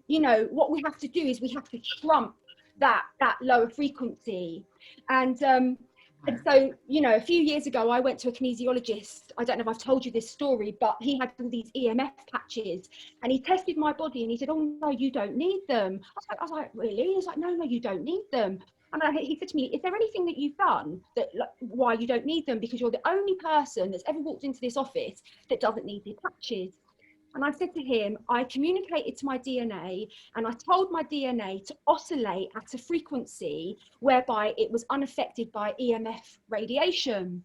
you know, what we have to do is we have to trump that lower frequency. And so, you know, a few years ago, I went to a kinesiologist. I don't know if I've told you this story, but he had all these EMF patches, and he tested my body and he said, "Oh no, you don't need them." I was like, "Really?" He was like, "No, you don't need them." And he said to me, "Is there anything that you've done that why you don't need them? Because you're the only person that's ever walked into this office that doesn't need these patches." And I said to him, I communicated to my DNA, and I told my DNA to oscillate at a frequency whereby it was unaffected by EMF radiation.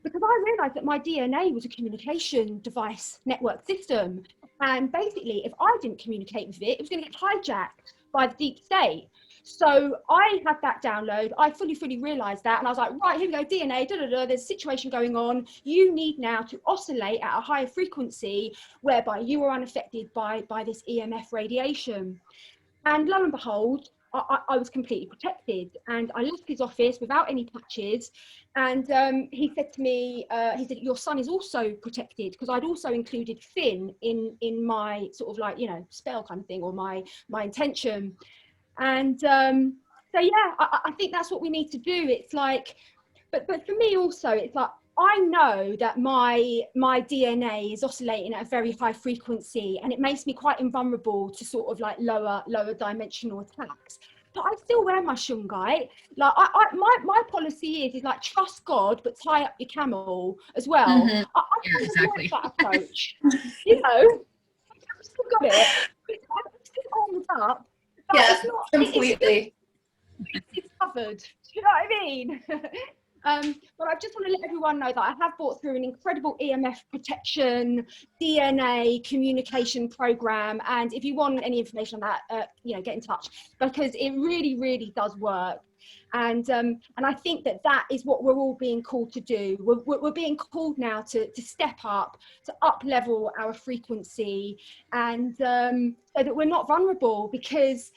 Because I realized that my DNA was a communication device network system. And basically, if I didn't communicate with it, it was going to get hijacked by the deep state. So I had that download. I fully realized that. And I was like, right, here we go, DNA, there's a situation going on. You need now to oscillate at a higher frequency whereby you are unaffected by this EMF radiation. And lo and behold, I was completely protected. And I left his office without any patches. And he said to me, he said, "Your son is also protected," because I'd also included Finn in my sort of like, you know, spell kind of thing, or my intention. And so yeah, I think that's what we need to do. It's like, but for me also, it's like, I know that my DNA is oscillating at a very high frequency, and it makes me quite invulnerable to sort of like lower dimensional attacks. But I still wear my shungite. Like my policy is like, trust God, but tie up your camel as well. Mm-hmm. Yeah, exactly. That approach. You know, I've still got it. I'm still armed up. Yeah, it's not, completely. it's covered. Do you know what I mean? But I just want to let everyone know that I have brought through an incredible EMF protection DNA communication program, and if you want any information on that, you know, get in touch, because it really does work. And I think that is what we're all being called to do. We're being called now to step up, to up level our frequency, and so that we're not vulnerable. Because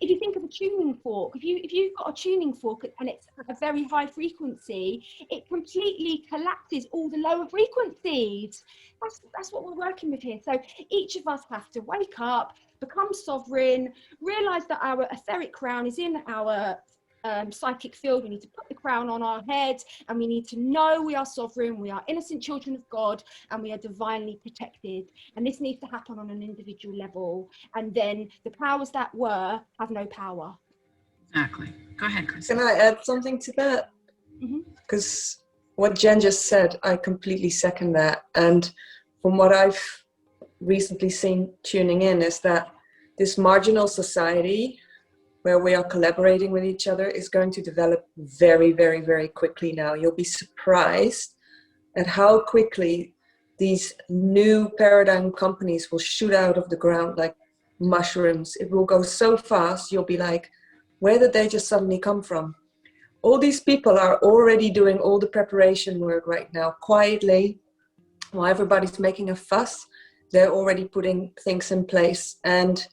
if you think of a tuning fork, if you've got a tuning fork and it's at a very high frequency, it completely collapses all the lower frequencies. That's what we're working with here. So each of us have to wake up, become sovereign, realize that our etheric crown is in our psychic field. We need to put the crown on our head, and we need to know we are sovereign, we are innocent children of God, and we are divinely protected. And this needs to happen on an individual level, and then the powers that were have no power. Exactly. Go ahead, Chris. Can I add something to that? Because what Jen just said, I completely second that. And from what I've recently seen tuning in, is that this marginal society where we are collaborating with each other is going to develop very quickly now. You'll be surprised at how quickly these new paradigm companies will shoot out of the ground like mushrooms. It will go so fast, you'll be like, where did they just suddenly come from? All these people are already doing all the preparation work right now, quietly, while everybody's making a fuss. They're already putting things in place. And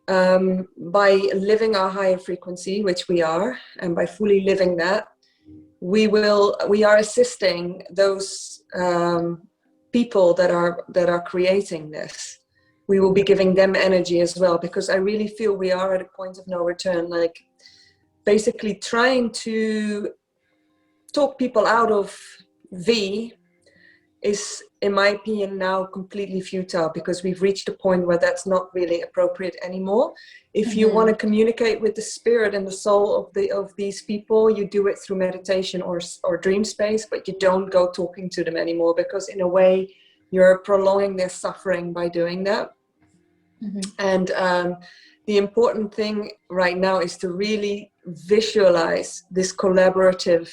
by living our higher frequency, which we are, and by fully living that, we are assisting those people that are creating this. We will be giving them energy as well, because I really feel we are at a point of no return. Like, basically trying to talk people out of V is, in my opinion, now completely futile, because we've reached a point where that's not really appropriate anymore. If you want to communicate with the spirit and the soul of these people, you do it through meditation or dream space, but you don't go talking to them anymore, because in a way you're prolonging their suffering by doing that. And the important thing right now is to really visualize this collaborative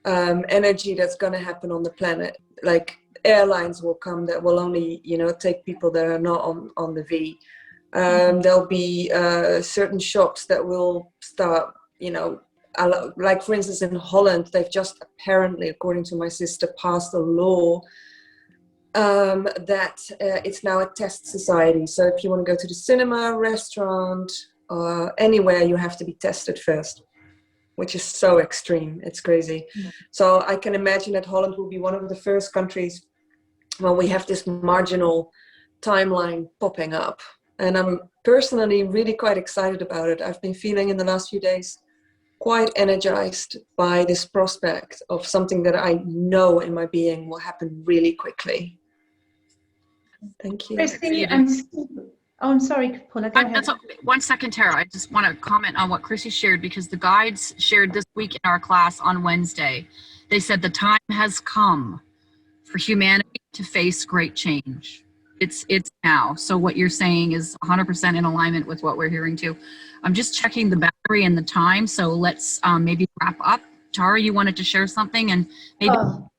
energy that's going to happen on the planet. Like airlines will come that will only, take people that are not on the V. There'll be certain shops that will start, like for instance in Holland, they've just apparently, according to my sister, passed a law that it's now a test society. So if you want to go to the cinema, restaurant, anywhere, you have to be tested first, which is so extreme. It's crazy. So I can imagine that Holland will be one of the first countries where we have this marginal timeline popping up. And I'm personally really quite excited about it. I've been feeling in the last few days quite energized by this prospect of something that I know in my being will happen really quickly. Thank you. Chrissy, I'm sorry, Paula, go ahead. 1 second, Tara. I just want to comment on what Chrissy shared, because the guides shared this week in our class on Wednesday. They said the time has come for humanity to face great change. It's now. So what you're saying is 100% in alignment with what we're hearing too. I'm just checking the battery and the time, so let's maybe wrap up. Tara, you wanted to share something, and maybe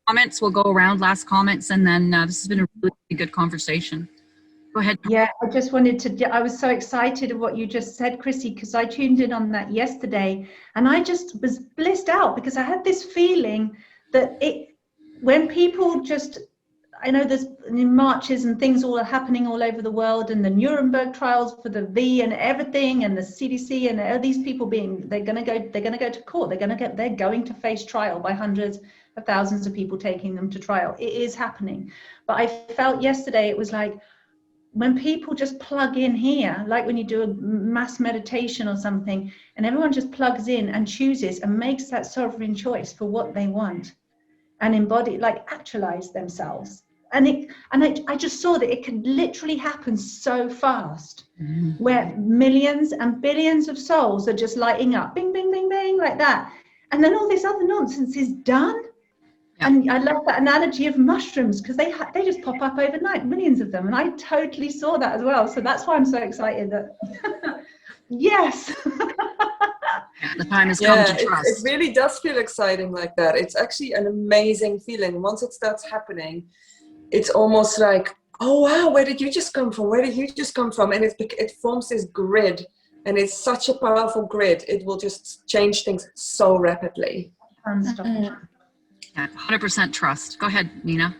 comments, we'll go around, last comments, and then this has been a really good conversation. Go ahead. Yeah, I just wanted to, I was so excited of what you just said, Chrissy, because I tuned in on that yesterday, and I just was blissed out because I had this feeling that when people just, I know there's marches and things all are happening all over the world, and the Nuremberg trials for the V and everything, and the CDC and all these people they're going to go to court. They're going to face trial by hundreds of thousands of people taking them to trial. It is happening. But I felt yesterday it was like, when people just plug in here, like when you do a mass meditation or something, and everyone just plugs in and chooses and makes that sovereign choice for what they want and embody, like actualize themselves. And I just saw that it could literally happen so fast, where millions and billions of souls are just lighting up, bing, bing, bing, bing, like that. And then all this other nonsense is done. Yeah. And I love that analogy of mushrooms, because they just pop up overnight, millions of them. And I totally saw that as well. So that's why I'm so excited that, yes. The time has come to trust. It really does feel exciting like that. It's actually an amazing feeling. Once it starts happening, it's almost like, oh, wow, where did you just come from? Where did you just come from? And it forms this grid. And it's such a powerful grid. It will just change things so rapidly. Yeah, 100% trust. Go ahead, Nina.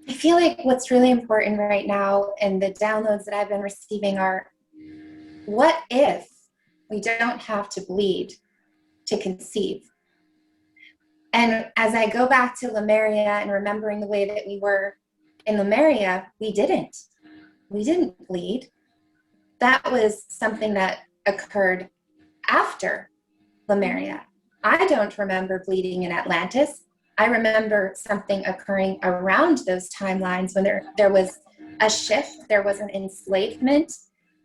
I feel like what's really important right now, and the downloads that I've been receiving are, what if we don't have to bleed to conceive? And as I go back to Lemuria and remembering the way that we were in Lemuria, we didn't bleed. That was something that occurred after Lemuria. I don't remember bleeding in Atlantis. I remember something occurring around those timelines when there was a shift, there was an enslavement.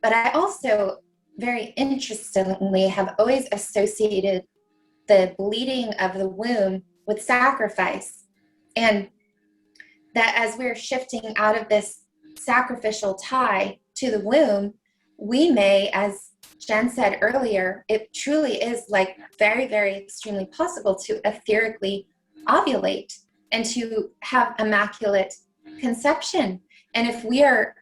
But I also, very interestingly, have always associated the bleeding of the womb with sacrifice. And that as we're shifting out of this sacrificial tie to the womb, we may, as Jen said earlier, it truly is like very, very extremely possible to etherically ovulate and to have immaculate conception. And if we are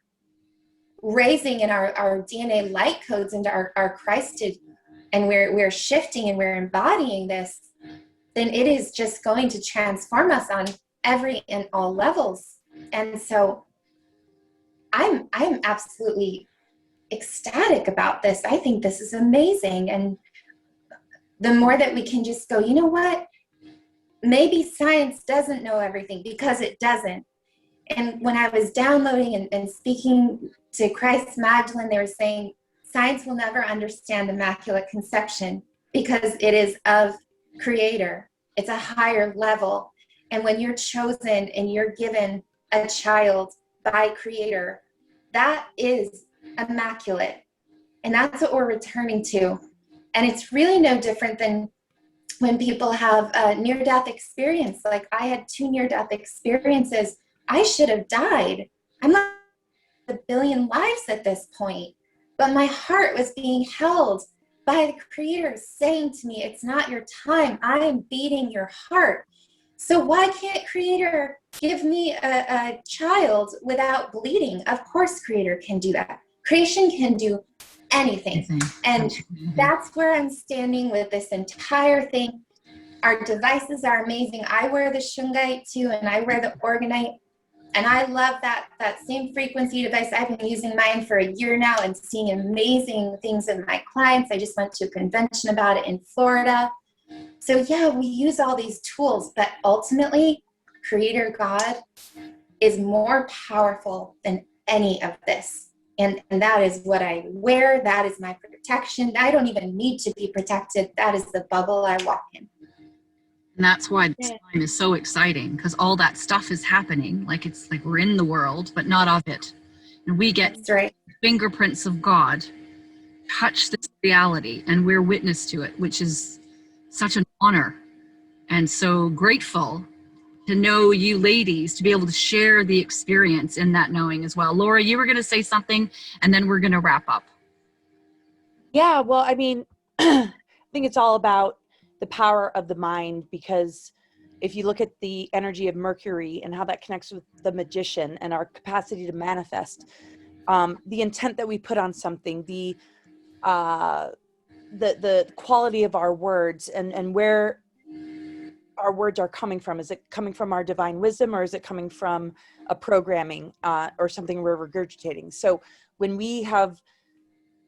raising in our DNA light codes into our Christed, and we're shifting and we're embodying this, then it is just going to transform us on every and all levels. And so I'm absolutely ecstatic about this. I think this is amazing. And the more that we can just go, you know what? Maybe science doesn't know everything, because it doesn't. And when I was downloading and speaking to Christ Magdalene, they were saying, science will never understand Immaculate Conception because it is of Creator. It's a higher level. And when you're chosen and you're given a child by Creator, that is immaculate. And that's what we're returning to. And it's really no different than when people have a near-death experience. Like I had 2 near-death experiences. I should have died. I'm not a billion lives at this point. but my heart was being held by the Creator saying to me, it's not your time. I am beating your heart. So why can't Creator give me a child without bleeding? Of course, Creator can do that. Creation can do anything. And that's where I'm standing with this entire thing. Our devices are amazing. I wear the shungite too, and I wear the orgonite. And I love that same frequency device. I've been using mine for a year now and seeing amazing things in my clients. I just went to a convention about it in Florida. So yeah, we use all these tools, but ultimately, Creator God is more powerful than any of this. And that is what I wear. That is my protection. I don't even need to be protected. That is the bubble I walk in. And that's why this time is so exciting, because all that stuff is happening. Like, it's like we're in the world, but not of it. And we get That's right. fingerprints of God touch this reality, and we're witness to it, which is such an honor. And so grateful to know you ladies, to be able to share the experience in that knowing as well. Laura, you were going to say something, and then we're going to wrap up. Yeah, well, I mean, I think it's all about the power of the mind, because if you look at the energy of Mercury and how that connects with the magician and our capacity to manifest, the intent that we put on something, the quality of our words, and where our words are coming from. Is it coming from our divine wisdom, or is it coming from a programming or something we're regurgitating? So when we have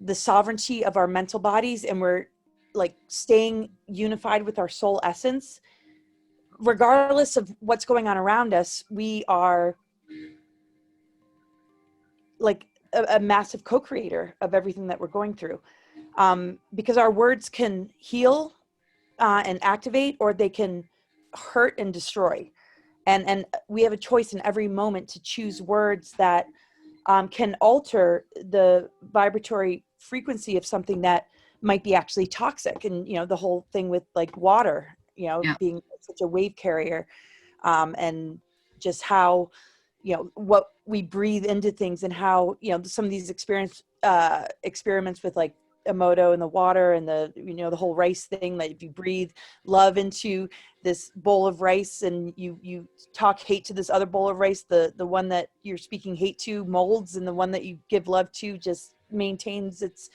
the sovereignty of our mental bodies and we're like staying unified with our soul essence, regardless of what's going on around us, we are like a massive co-creator of everything that we're going through. Because our words can heal and activate, or they can hurt and destroy. And we have a choice in every moment to choose words that can alter the vibratory frequency of something that might be actually toxic. And, you know, the whole thing with like water, you know, being such a wave carrier, and just how, you know, what we breathe into things, and how, you know, some of these experiments with like Emoto and the water and the, you know, the whole rice thing, that if you breathe love into this bowl of rice and you talk hate to this other bowl of rice, the one that you're speaking hate to molds, and the one that you give love to just maintains its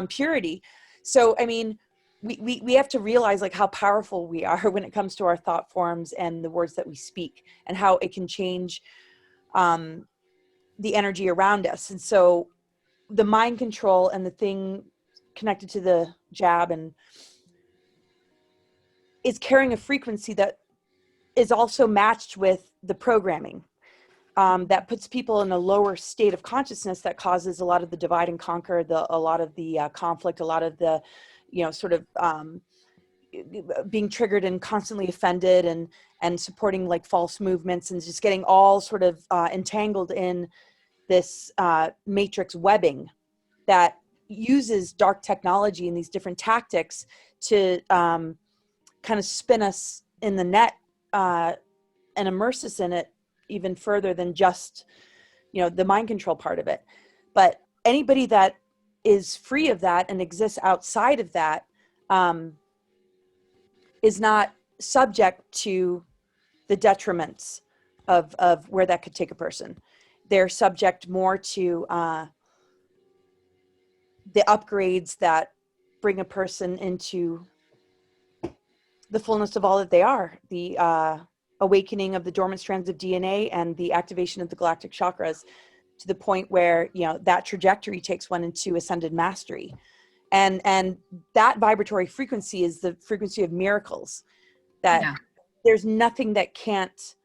purity. So, I mean, we have to realize like how powerful we are when it comes to our thought forms and the words that we speak, and how it can change the energy around us. And so the mind control and the thing connected to the jab and is carrying a frequency that is also matched with the programming that puts people in a lower state of consciousness, that causes a lot of the divide and conquer, a lot of the conflict, a lot of the, you know, sort of being triggered and constantly offended, and supporting like false movements, and just getting all sort of entangled in this matrix webbing that uses dark technology and these different tactics to kind of spin us in the net and immerse us in it even further than just, you know, the mind control part of it. But anybody that is free of that and exists outside of that is not subject to the detriments of where that could take a person. They're subject more to the upgrades that bring a person into the fullness of all that they are, the awakening of the dormant strands of DNA and the activation of the galactic chakras, to the point where, you know, that trajectory takes one into ascended mastery. And that vibratory frequency is the frequency of miracles, that there's nothing that can't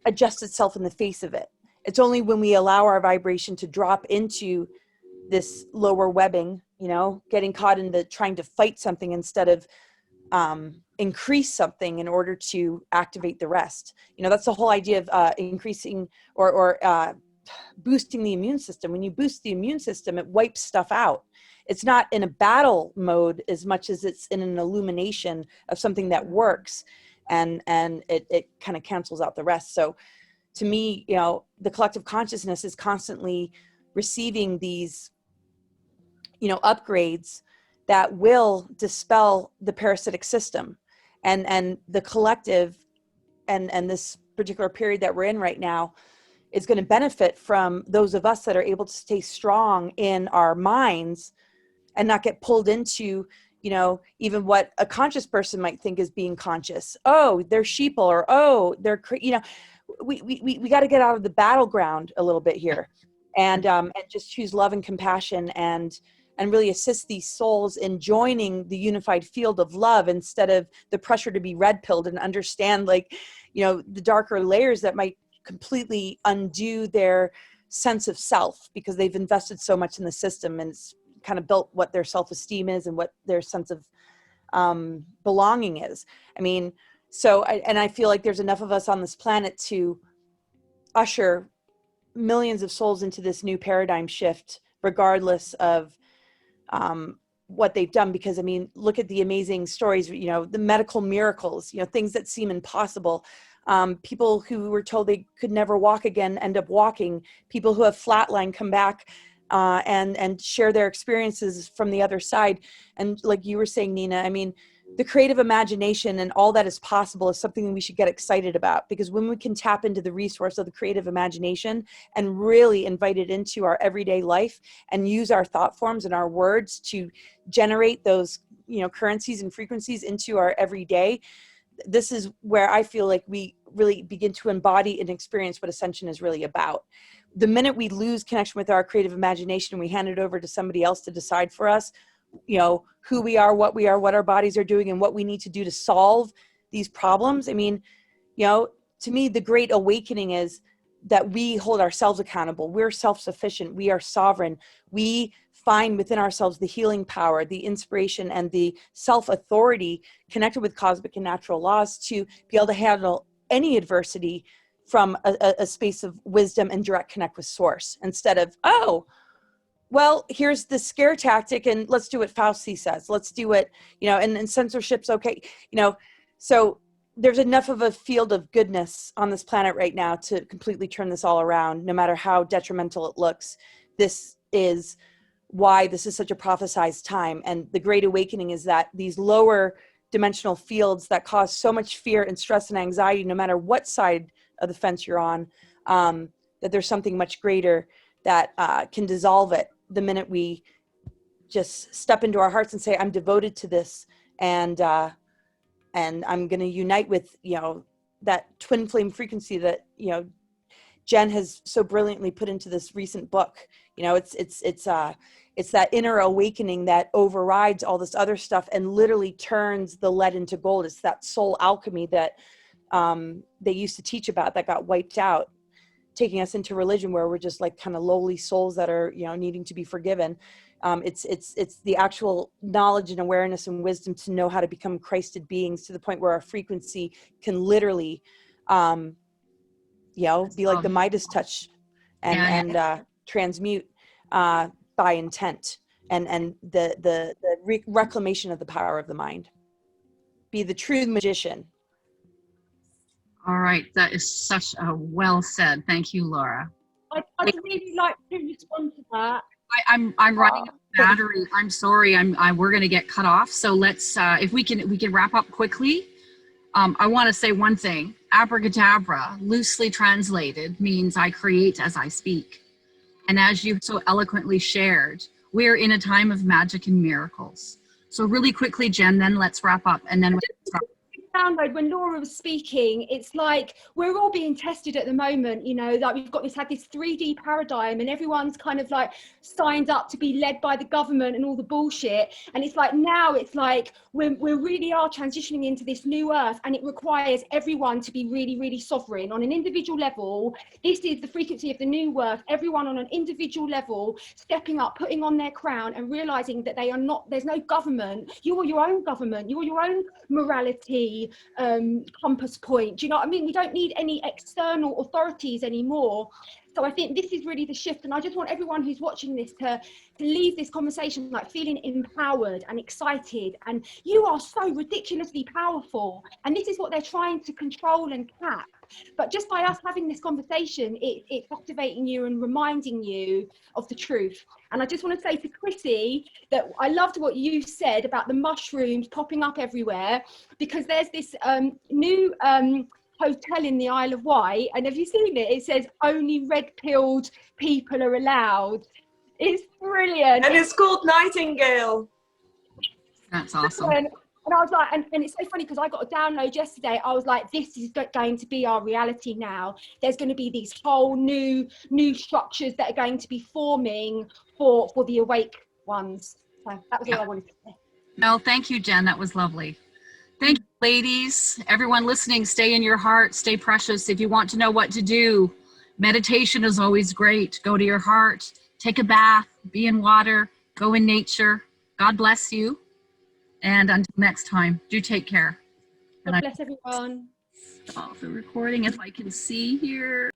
adjust itself in the face of it. It's only when we allow our vibration to drop into this lower webbing, you know, getting caught in the trying to fight something instead of increase something in order to activate the rest. You know, that's the whole idea of increasing or boosting the immune system. When you boost the immune system, it wipes stuff out. It's not in a battle mode as much as it's in an illumination of something that works, and it kind of cancels out the rest. So to me, you know, the collective consciousness is constantly receiving these upgrades that will dispel the parasitic system, and the collective and this particular period that we're in right now is going to benefit from those of us that are able to stay strong in our minds and not get pulled into, even what a conscious person might think is being conscious. Oh, they're sheeple, or, oh, they're, we got to get out of the battleground a little bit here, and just choose love and compassion, and really assist these souls in joining the unified field of love, instead of the pressure to be red pilled and understand, the darker layers that might completely undo their sense of self, because they've invested so much in the system, and it's kind of built what their self-esteem is and what their sense of belonging is. I mean, I feel like there's enough of us on this planet to usher millions of souls into this new paradigm shift, regardless of what they've done. Because, I mean, look at the amazing stories, the medical miracles, things that seem impossible. People who were told they could never walk again end up walking. People who have flatline come back and share their experiences from the other side. And like you were saying, Nina, I mean, the creative imagination and all that is possible is something we should get excited about, because when we can tap into the resource of the creative imagination and really invite it into our everyday life and use our thought forms and our words to generate those, currencies and frequencies into our everyday, this is where I feel like we really begin to embody and experience what ascension is really about. The minute we lose connection with our creative imagination, we hand it over to somebody else to decide for us, who we are, what our bodies are doing, and what we need to do to solve these problems. I mean, to me, the great awakening is that we hold ourselves accountable. We're self-sufficient. We are sovereign. We find within ourselves the healing power, the inspiration, and the self-authority connected with cosmic and natural laws to be able to handle any adversity from a space of wisdom and direct connect with source, instead of, oh, well, here's the scare tactic and let's do what Fauci says. Let's do it, and censorship's okay. So there's enough of a field of goodness on this planet right now to completely turn this all around, no matter how detrimental it looks. This is why this is such a prophesized time. And the Great Awakening is that these lower dimensional fields that cause so much fear and stress and anxiety, no matter what side of the fence you're on, that there's something much greater that can dissolve it the minute we just step into our hearts and say, I'm devoted to this, and I'm going to unite with, that twin flame frequency that, Jen has so brilliantly put into this recent book. It's that inner awakening that overrides all this other stuff and literally turns the lead into gold. It's that soul alchemy that they used to teach about that got wiped out, taking us into religion where we're just like kind of lowly souls that are, needing to be forgiven. It's the actual knowledge and awareness and wisdom to know how to become Christed beings, to the point where our frequency can literally, be like the Midas touch and transmute by intent, and the reclamation of the power of the mind. Be the true magician. All right, that is such a well said. Thank you, Laura. I'd really like to respond to that. I'm running out of battery. I'm sorry. We're going to get cut off. So let's if we can wrap up quickly. I want to say one thing. Abracadabra, loosely translated, means I create as I speak. And as you so eloquently shared, we're in a time of magic and miracles. So really quickly, Jen, then let's wrap up, and then we'll start. Download when Laura was speaking, it's like we're all being tested at the moment, like we've had this 3D paradigm, and everyone's kind of like signed up to be led by the government and all the bullshit, and it's like now it's like we really are transitioning into this new earth, and it requires everyone to be really, really sovereign on an individual level. This is the frequency of the new earth. Everyone on an individual level stepping up, putting on their crown, and realizing that they are not, there's no government. You are your own government. You are your own morality compass point. Do you know what I mean? We don't need any external authorities anymore. So I think this is really the shift, and I just want everyone who's watching this to leave this conversation like feeling empowered and excited, and you are so ridiculously powerful, and this is what they're trying to control and cap. But just by us having this conversation, it's activating you and reminding you of the truth. And I just want to say to Chrissy that I loved what you said about the mushrooms popping up everywhere, because there's this new hotel in the Isle of Wight, and have you seen it? It says only red-pilled people are allowed. It's brilliant. And it's called Nightingale. That's awesome. And I was like, and it's so funny because I got a download yesterday. I was like, this is going to be our reality now. There's going to be these whole new structures that are going to be forming for the awake ones. So that was all I wanted to say. No, thank you, Jen. That was lovely. Thank you, ladies. Everyone listening, stay in your heart, stay precious. If you want to know what to do, meditation is always great. Go to your heart, take a bath, be in water, go in nature. God bless you. And until next time, do take care. God bless everyone. Stop the recording if I can see here.